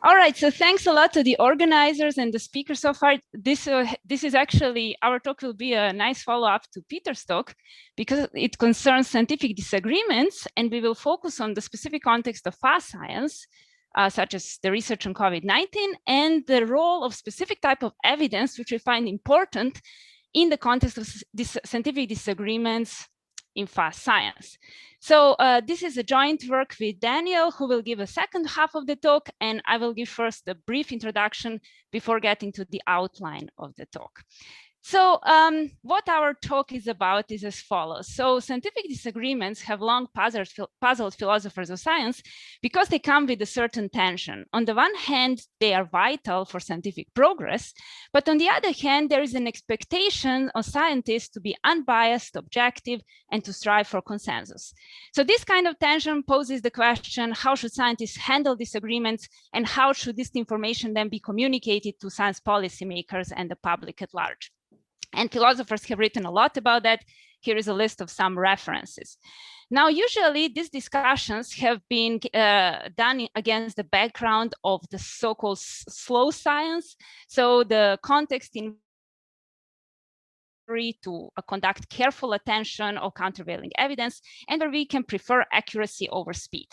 All right, so thanks a lot to the organizers and the speakers so far. This is actually, our talk will be a nice follow-up to Peter's talk because it concerns scientific disagreements, and we will focus on the specific context of fast science, such as the research on COVID-19 and the role of specific type of evidence, which we find important in the context of scientific disagreements in fast science. So this is a joint work with Daniel, who will give a second half of the talk, and I will give first a brief introduction before getting to the outline of the talk. So what our talk is about is as follows. So scientific disagreements have long puzzled philosophers of science because they come with a certain tension. On the one hand, they are vital for scientific progress, but on the other hand, there is an expectation of scientists to be unbiased, objective, and to strive for consensus. So this kind of tension poses the question, how should scientists handle disagreements, and how should this information then be communicated to science policymakers and the public at large? And philosophers have written a lot about that. Here is a list of some references. Now, usually these discussions have been done against the background of the so-called slow science. So the context in to conduct careful attention or countervailing evidence, and where we can prefer accuracy over speed.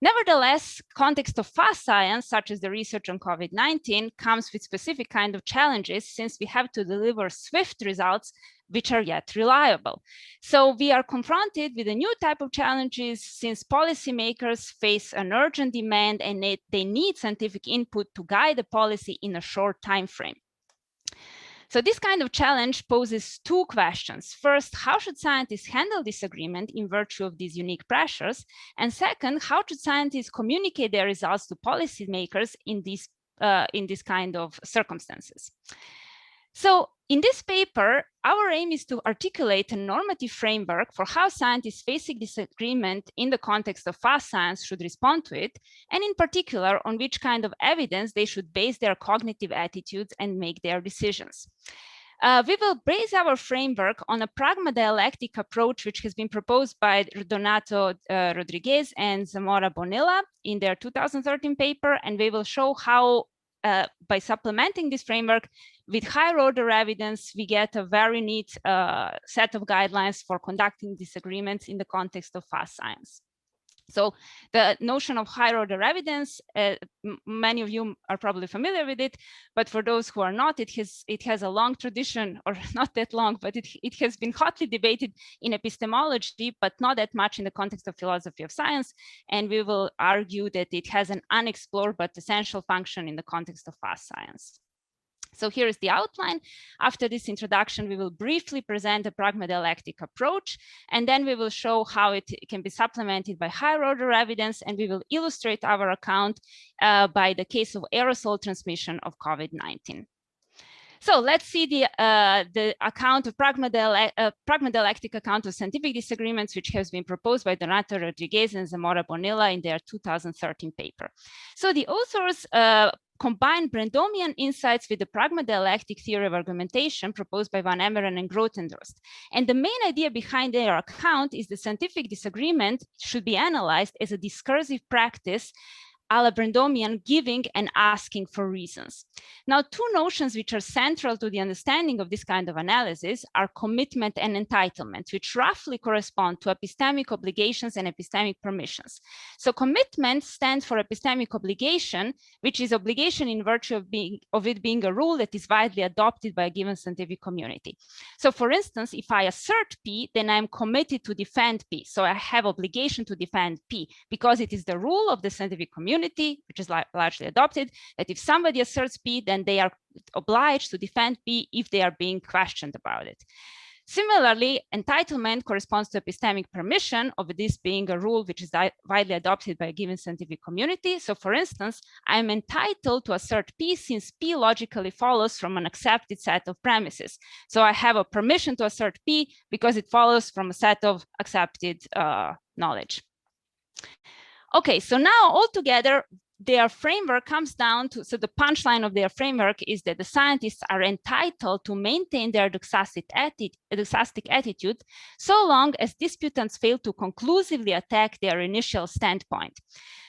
Nevertheless, context of fast science, such as the research on COVID-19, comes with specific kind of challenges since we have to deliver swift results which are yet reliable. So we are confronted with a new type of challenges since policymakers face an urgent demand and they need scientific input to guide the policy in a short time frame. So this kind of challenge poses two questions. First, how should scientists handle disagreement in virtue of these unique pressures? And second, how should scientists communicate their results to policymakers in this kind of circumstances? So in this paper, our aim is to articulate a normative framework for how scientists facing disagreement in the context of fast science should respond to it, and in particular, on which kind of evidence they should base their cognitive attitudes and make their decisions. We will base our framework on a pragma-dialectic approach, which has been proposed by Rodriguez and Zamora Bonilla in their 2013 paper, and we will show how by supplementing this framework with higher order evidence, we get a very neat set of guidelines for conducting disagreements in the context of fast science. So the notion of higher order evidence, many of you are probably familiar with it, but for those who are not, it has a long tradition, or not that long, but it has been hotly debated in epistemology, but not that much in the context of philosophy of science. And we will argue that it has an unexplored but essential function in the context of fast science. So here is the outline. After this introduction, we will briefly present a pragma-dialectic approach, and then we will show how it can be supplemented by higher order evidence, and we will illustrate our account by the case of aerosol transmission of COVID-19. So let's see the account of pragma-dialectic account of scientific disagreements, which has been proposed by Donato Rodriguez and Zamora Bonilla in their 2013 paper. So the authors combine Brandomian insights with the pragma-dialectic theory of argumentation proposed by Van Emmeren and Dorst. And the main idea behind their account is the scientific disagreement should be analyzed as a discursive practice a la Brandomian, giving and asking for reasons. Now, two notions which are central to the understanding of this kind of analysis are commitment and entitlement, which roughly correspond to epistemic obligations and epistemic permissions. So commitment stands for epistemic obligation, which is obligation in virtue of it being a rule that is widely adopted by a given scientific community. So for instance, if I assert P, then I'm committed to defend P. So I have obligation to defend P because it is the rule of the scientific community, which is largely adopted, that if somebody asserts P, then they are obliged to defend P if they are being questioned about it. Similarly, entitlement corresponds to epistemic permission, of this being a rule which is widely adopted by a given scientific community. So for instance, I'm entitled to assert P since P logically follows from an accepted set of premises. So I have a permission to assert P because it follows from a set of accepted knowledge. Okay, so now altogether, their framework comes down to, so the punchline of their framework is that the scientists are entitled to maintain their doxastic attitude so long as disputants fail to conclusively attack their initial standpoint.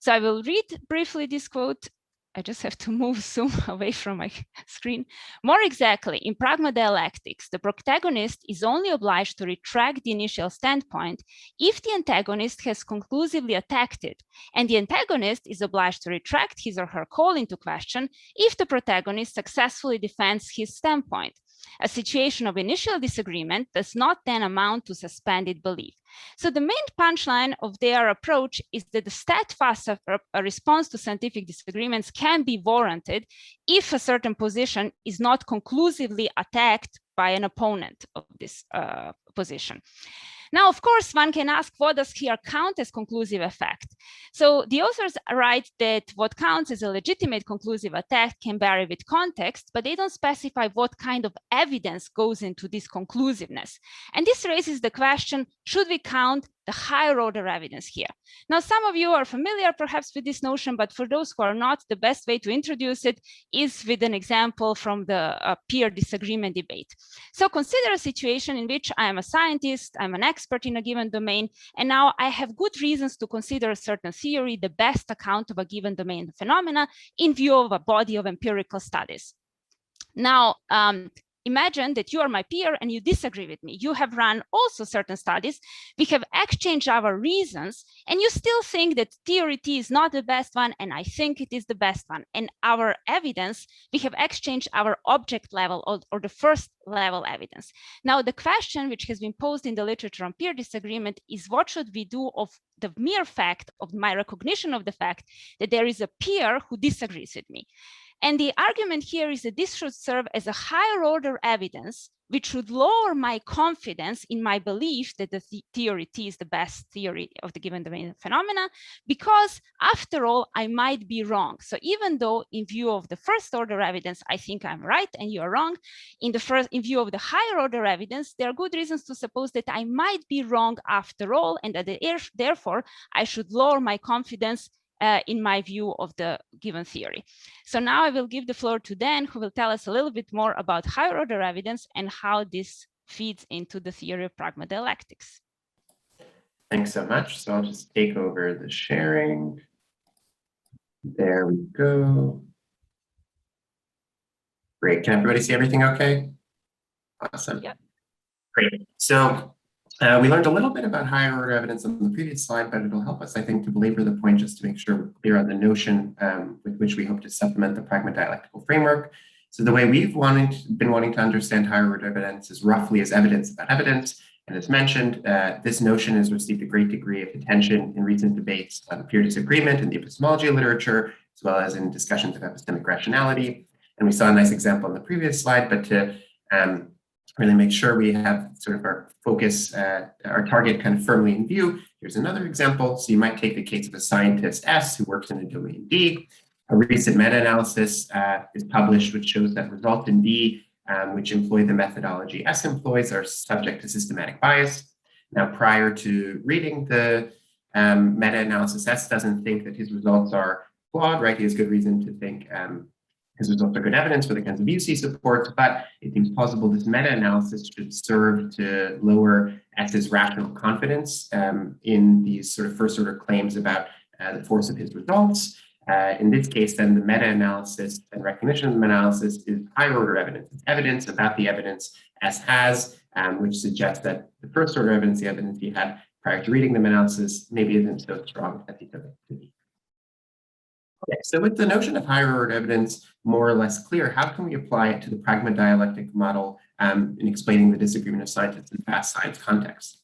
So I will read briefly this quote. I just have to move zoom away from my screen. More exactly, in pragma dialectics, the protagonist is only obliged to retract the initial standpoint if the antagonist has conclusively attacked it, and the antagonist is obliged to retract his or her call into question if the protagonist successfully defends his standpoint. A situation of initial disagreement does not then amount to suspended belief. So the main punchline of their approach is that the steadfast response to scientific disagreements can be warranted if a certain position is not conclusively attacked by an opponent of this position. Now, of course, one can ask, what does here count as conclusive effect? So the authors write that what counts as a legitimate conclusive attack can vary with context, but they don't specify what kind of evidence goes into this conclusiveness. And this raises the question, should we count the higher order evidence here? Now, some of you are familiar perhaps with this notion, but for those who are not, the best way to introduce it is with an example from the peer disagreement debate. So consider a situation in which I am a scientist, I'm an expert in a given domain, and now I have good reasons to consider a certain theory the best account of a given domain phenomena in view of a body of empirical studies. Now, imagine that you are my peer and you disagree with me. You have run also certain studies. We have exchanged our reasons, and you still think that theory T is not the best one, and I think it is the best one. And our evidence, we have exchanged our object level or the first level evidence. Now, the question which has been posed in the literature on peer disagreement is, what should we do of the mere fact of my recognition of the fact that there is a peer who disagrees with me? And the argument here is that this should serve as a higher order evidence, which should lower my confidence in my belief that the theory T is the best theory of the given domain phenomena, because after all, I might be wrong. So even though in view of the first order evidence, I think I'm right and you're wrong, in view of the higher order evidence, there are good reasons to suppose that I might be wrong after all, and that therefore I should lower my confidence in my view of the given theory. So now I will give the floor to Dan, who will tell us a little bit more about higher order evidence and how this feeds into the theory of pragma dialectics. Thanks so much. So I'll just take over the sharing. There we go. Great. Can everybody see everything okay? Awesome. Yep. Great. So we learned a little bit about higher order evidence on the previous slide, but it'll help us, I think, to belabor the point just to make sure we're clear on the notion with which we hope to supplement the pragma dialectical framework. So the way we've been wanting to understand higher order evidence is roughly as evidence about evidence. And as mentioned, this notion has received a great degree of attention in recent debates on peer disagreement in the epistemology literature, as well as in discussions of epistemic rationality. And we saw a nice example on the previous slide, but to really make sure we have sort of our focus, our target kind of firmly in view, here's another example. So you might take the case of a scientist S who works in a domain D. A recent meta-analysis is published which shows that results in D, which employ the methodology S employs, are subject to systematic bias. Now, prior to reading the meta-analysis, S doesn't think that his results are flawed, right? He has good reason to think his results are good evidence for the kinds of views he supports, but it seems plausible this meta-analysis should serve to lower S's rational confidence in these sort of first-order claims about the force of his results. In this case, then the meta-analysis and recognition of the meta-analysis is higher-order evidence. It's evidence about the evidence S has, which suggests that the first-order evidence, the evidence he had prior to reading the meta-analysis, maybe isn't so strong as he took it to be. Okay, so with the notion of higher order evidence more or less clear, how can we apply it to the pragma dialectic model in explaining the disagreement of scientists in fast science context?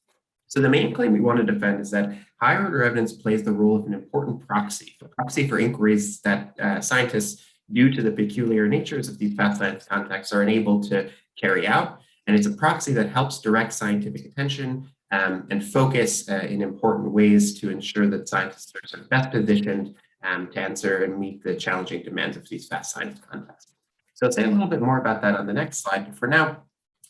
So the main claim we want to defend is that higher order evidence plays the role of an important proxy, a proxy for inquiries that scientists, due to the peculiar natures of these fast science contexts, are enabled to carry out. And it's a proxy that helps direct scientific attention and focus in important ways to ensure that scientists are sort of best positioned to answer and meet the challenging demands of these fast science contexts. So I'll say a little bit more about that on the next slide, but for now,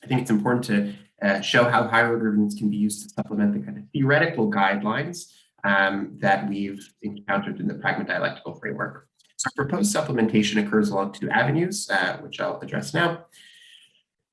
I think it's important to show how higher order evidence can be used to supplement the kind of theoretical guidelines that we've encountered in the pragma dialectical framework. So proposed supplementation occurs along two avenues, which I'll address now.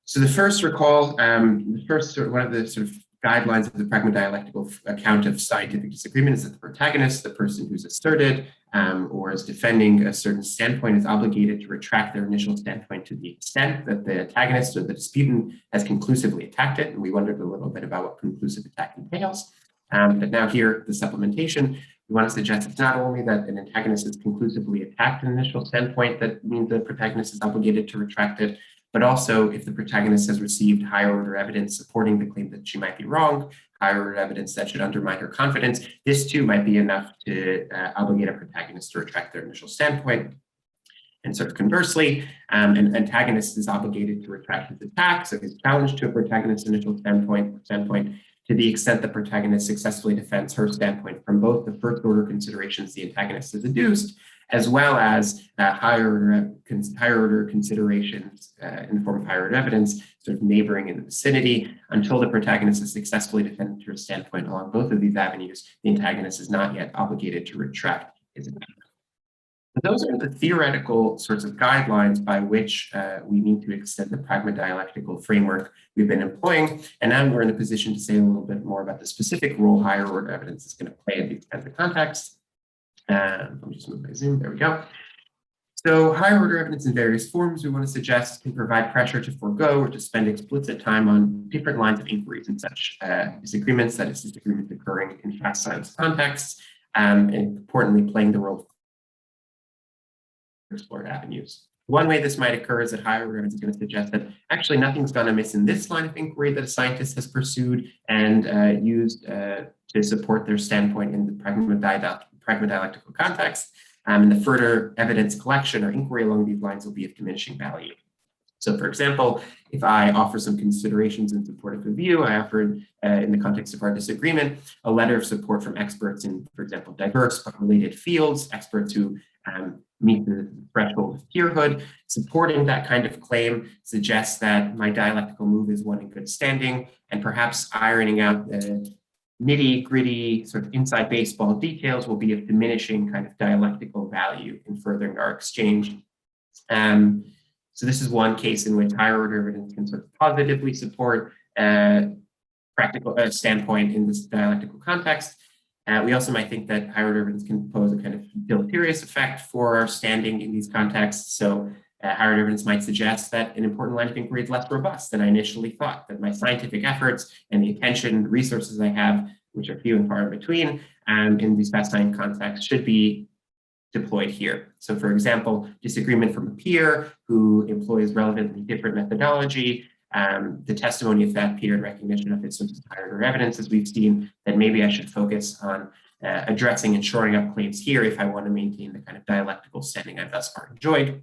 So the first, recall, one of the sort of guidelines of the pragma dialectical account of scientific disagreement is that the protagonist, the person who's asserted, or is defending a certain standpoint is obligated to retract their initial standpoint to the extent that the antagonist or the disputant has conclusively attacked it. And we wondered a little bit about what conclusive attack entails. But now here, the supplementation, we want to suggest it's not only that an antagonist has conclusively attacked an initial standpoint that means the protagonist is obligated to retract it, but also if the protagonist has received higher order evidence supporting the claim that she might be wrong, higher order evidence that should undermine her confidence, this too might be enough to obligate a protagonist to retract their initial standpoint. And sort of conversely, an antagonist is obligated to retract his attack, so his challenge to a protagonist's initial standpoint to the extent the protagonist successfully defends her standpoint from both the first order considerations the antagonist has adduced, as well as higher order considerations in the form of higher order evidence, sort of neighboring in the vicinity, until the protagonist has successfully defended her standpoint along both of these avenues. The antagonist is not yet obligated to retract his attack. Those are the theoretical sorts of guidelines by which we need to extend the pragma-dialectical framework we've been employing. And now we're in a position to say a little bit more about the specific role higher order evidence is going to play in these kinds of contexts. Let me just move my zoom, there we go. So higher order evidence in various forms we want to suggest can provide pressure to forego or to spend explicit time on different lines of inquiries in such disagreements, that is, disagreements occurring in fast science contexts, and importantly playing the role of explored avenues. One way this might occur is that higher order evidence is going to suggest that actually nothing's gone amiss in this line of inquiry that a scientist has pursued and used to support their standpoint in the pragma-dialectical context. And the further evidence collection or inquiry along these lines will be of diminishing value. So for example, if I offer some considerations in support of a view, I offered in the context of our disagreement, a letter of support from experts in, for example, diverse but related fields, experts who meet the threshold of peerhood. Supporting that kind of claim suggests that my dialectical move is one in good standing, and perhaps ironing out the nitty-gritty sort of inside baseball details will be of diminishing kind of dialectical value in furthering our exchange. So this is one case in which higher order evidence can sort of positively support practical standpoint in this dialectical context. We also might think that higher order evidence can pose a kind of deleterious effect for our standing in these contexts. So higher order evidence might suggest that an important line of inquiry is less robust than I initially thought, that my scientific efforts and the attention, the resources I have, which are few and far in between, in these fast science contexts should be deployed here. So for example, disagreement from a peer who employs relevantly different methodology, the testimony of that peer and recognition of its sources of higher order evidence, as we've seen, that maybe I should focus on addressing and shoring up claims here if I want to maintain the kind of dialectical standing I've thus far enjoyed.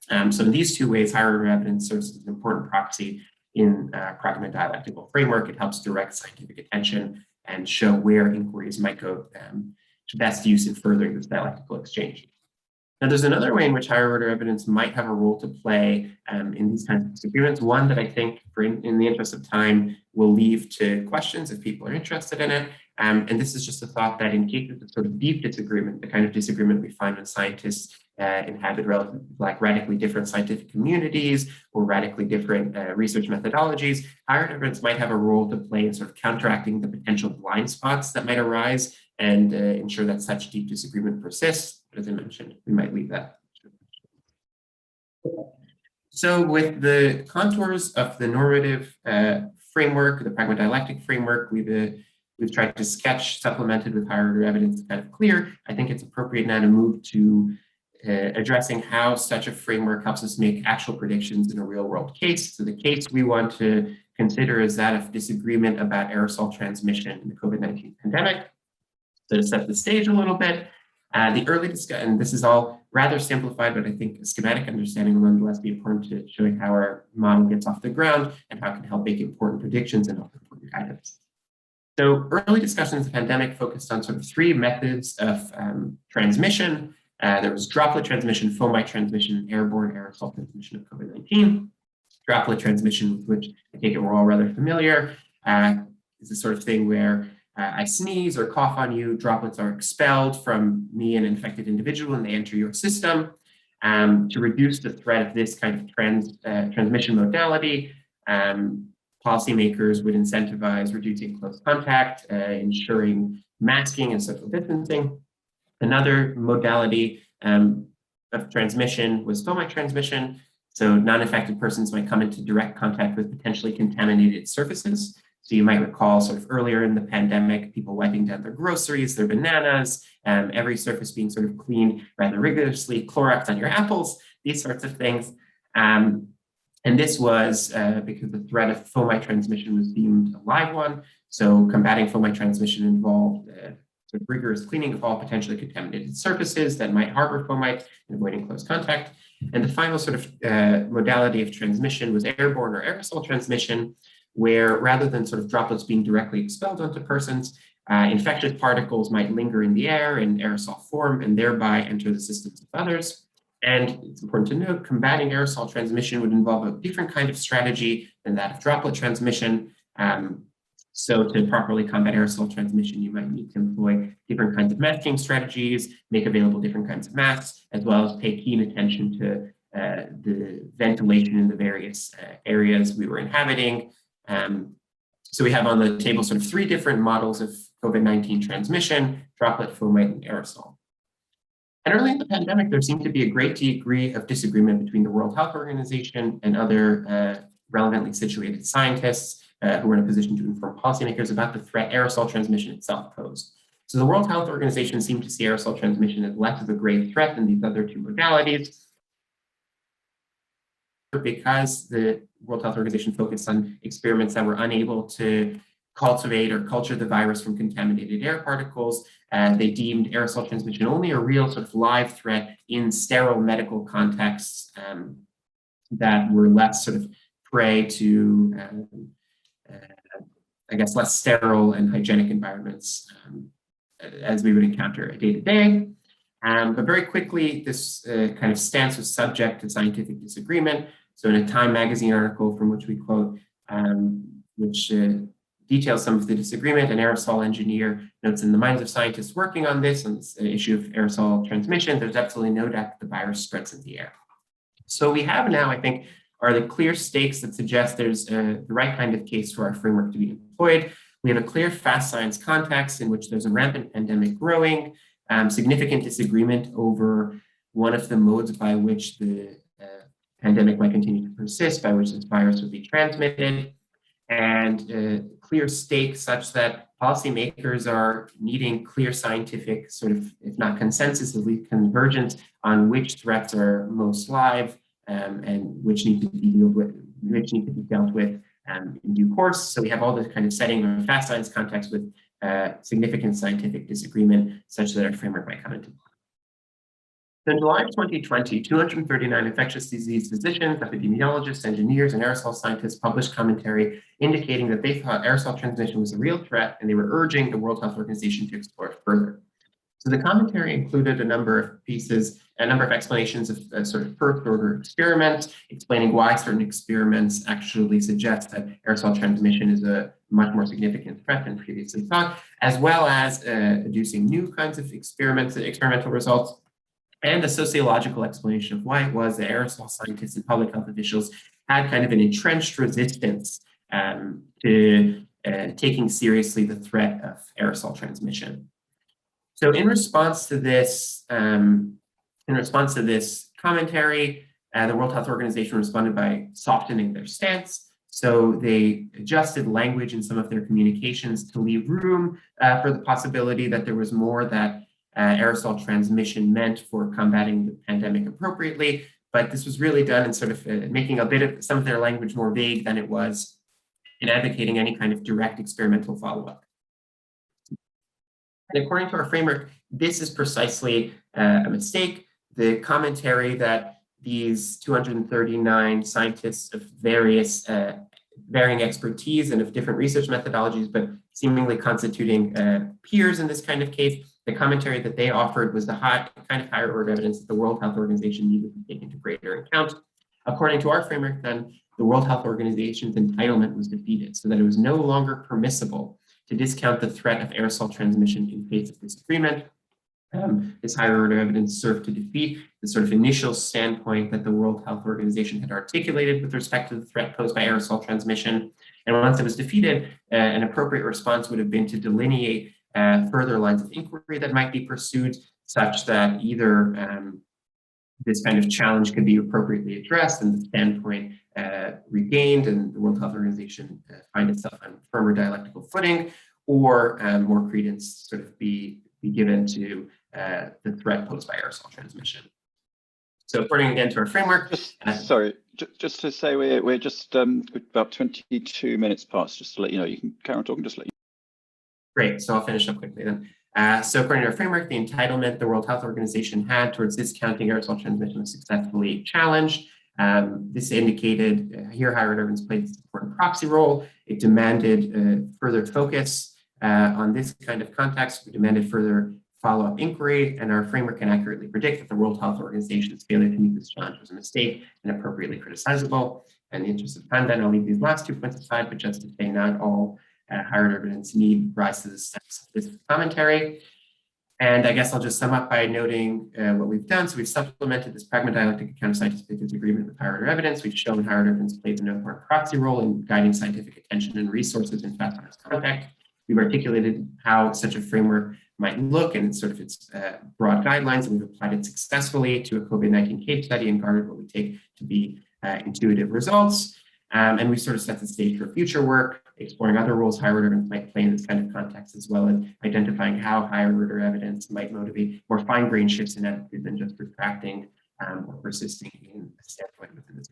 So in these two ways, higher order evidence serves as an important proxy in pragma dialectical framework. It helps direct scientific attention and show where inquiries might go to best use in furthering this dialectical exchange. Now, there's another way in which higher order evidence might have a role to play in these kinds of disagreements. One that I think, in the interest of time, will leave to questions if people are interested in it. And this is just a thought that in cases of sort of deep disagreement, the kind of disagreement we find when scientists inhabit radically different scientific communities or radically different research methodologies, higher order evidence might have a role to play in sort of counteracting the potential blind spots that might arise and ensure that such deep disagreement persists. But as I mentioned, we might leave that. So with the contours of the normative framework, the pragma-dialectic framework, we've tried to sketch, supplemented with higher order evidence, kind of clear. I think it's appropriate now to move to addressing how such a framework helps us make actual predictions in a real world case. So the case we want to consider is that of disagreement about aerosol transmission in the COVID-19 pandemic. So to set the stage a little bit, the early discussion, and this is all rather simplified, but I think a schematic understanding will nonetheless be important to showing how our model gets off the ground and how it can help make important predictions and offer important guidance. So early discussions of the pandemic focused on sort of three methods of transmission. There was droplet transmission, foamite transmission, airborne aerosol transmission of COVID-19. Droplet transmission, with which I take it we're all rather familiar, is the sort of thing where I sneeze or cough on you, droplets are expelled from me, an infected individual, and they enter your system. To reduce the threat of this kind of transmission modality, policymakers would incentivize reducing close contact, ensuring masking and social distancing. Another modality of transmission was fomite transmission. So non-infected persons might come into direct contact with potentially contaminated surfaces. So you might recall sort of earlier in the pandemic, people wiping down their groceries, their bananas, every surface being sort of cleaned rather rigorously, Clorox on your apples, these sorts of things. And this was because the threat of fomite transmission was deemed a live one. So combating fomite transmission involved sort of rigorous cleaning of all potentially contaminated surfaces that might harbor fomite and avoiding close contact. And the final sort of modality of transmission was airborne or aerosol transmission, where rather than sort of droplets being directly expelled onto persons, infectious particles might linger in the air in aerosol form and thereby enter the systems of others. And it's important to note, combating aerosol transmission would involve a different kind of strategy than that of droplet transmission. So to properly combat aerosol transmission, you might need to employ different kinds of masking strategies, make available different kinds of masks, as well as pay keen attention to the ventilation in the various areas we were inhabiting. So we have on the table sort of three different models of COVID-19 transmission: droplet, fomite, and aerosol. And early in the pandemic, there seemed to be a great degree of disagreement between the World Health Organization and other relevantly situated scientists who were in a position to inform policymakers about the threat aerosol transmission itself posed. So the World Health Organization seemed to see aerosol transmission as less of a grave threat than these other two modalities, because the World Health Organization focused on experiments that were unable to cultivate or culture the virus from contaminated air particles. They deemed aerosol transmission only a real sort of live threat in sterile medical contexts that were less sort of prey to, I guess, less sterile and hygienic environments as we would encounter day to day. But very quickly, this kind of stance was subject to scientific disagreement. So in a Time magazine article from which we quote, which details some of the disagreement, an aerosol engineer notes, in the minds of scientists working on this issue of aerosol transmission, there's absolutely no doubt that the virus spreads in the air. So we have now, I think, are the clear stakes that suggest there's the right kind of case for our framework to be employed. We have a clear fast science context in which there's a rampant pandemic growing, significant disagreement over one of the modes by which the pandemic might continue to persist, by which this virus would be transmitted, and clear stakes such that policymakers are needing clear scientific sort of, if not consensus, at least convergence on which threats are most live and which need to be dealt with in due course. So we have all this kind of setting of a fast science context with significant scientific disagreement such that our framework might come into play. So in July of 2020, 239 infectious disease physicians, epidemiologists, engineers, and aerosol scientists published commentary indicating that they thought aerosol transmission was a real threat, and they were urging the World Health Organization to explore it further. So the commentary included a number of pieces, a number of explanations of sort of first order experiments, explaining why certain experiments actually suggest that aerosol transmission is a much more significant threat than previously thought, as well as adducing new kinds of experimental results, and a sociological explanation of why it was that aerosol scientists and public health officials had kind of an entrenched resistance to taking seriously the threat of aerosol transmission. So in response to this commentary, the World Health Organization responded by softening their stance. So they adjusted language in some of their communications to leave room for the possibility that there was more that aerosol transmission meant for combating the pandemic appropriately. But this was really done in sort of making a bit of some of their language more vague than it was in advocating any kind of direct experimental follow-up. And according to our framework, this is precisely a mistake. The commentary that these 239 scientists of various varying expertise and of different research methodologies, but seemingly constituting peers in this kind of case, the commentary that they offered was the kind of higher order evidence that the World Health Organization needed to take into greater account. According to our framework, then, the World Health Organization's entitlement was defeated, so that it was no longer permissible to discount the threat of aerosol transmission in face of disagreement. This higher order evidence served to defeat the sort of initial standpoint that the World Health Organization had articulated with respect to the threat posed by aerosol transmission. And once it was defeated, an appropriate response would have been to delineate further lines of inquiry that might be pursued, such that either this kind of challenge could be appropriately addressed and the standpoint regained and the World Health Organization find itself on firmer dialectical footing, or more credence sort of be given to the threat posed by aerosol transmission. So according again to our framework. Just to say we're just about 22 minutes past, just to let you know, you can carry on talking, just let you know. Great, so I'll finish up quickly then. So according to our framework, the entitlement the World Health Organization had towards discounting aerosol transmission was successfully challenged. This indicated here HigherOrder Evidence played an important proxy role. It demanded further focus on this kind of context. We demanded further follow-up inquiry, and our framework can accurately predict that the World Health Organization's failure to meet this challenge was a mistake and appropriately criticizable. In the interest of time, then I'll leave these last 2 points aside, but just to say not all HigherOrder Evidence need rise to the steps of this commentary. And I guess I'll just sum up by noting what we've done. So we've supplemented this pragma-dialectic account of scientific disagreement with HigherOrder Evidence. We've shown HigherOrder Evidence plays an important proxy role in guiding scientific attention and resources in fast-honest contact. We've articulated how such a framework might look and sort of its broad guidelines, and we've applied it successfully to a COVID-19 case study and garnered what we take to be intuitive results. And we've sort of set the stage for future work, exploring other roles HigherOrder Evidence might play in this kind of context, as well as identifying how HigherOrder Evidence might motivate more fine-grained shifts in attitude than just retracting or persisting in a standpoint within this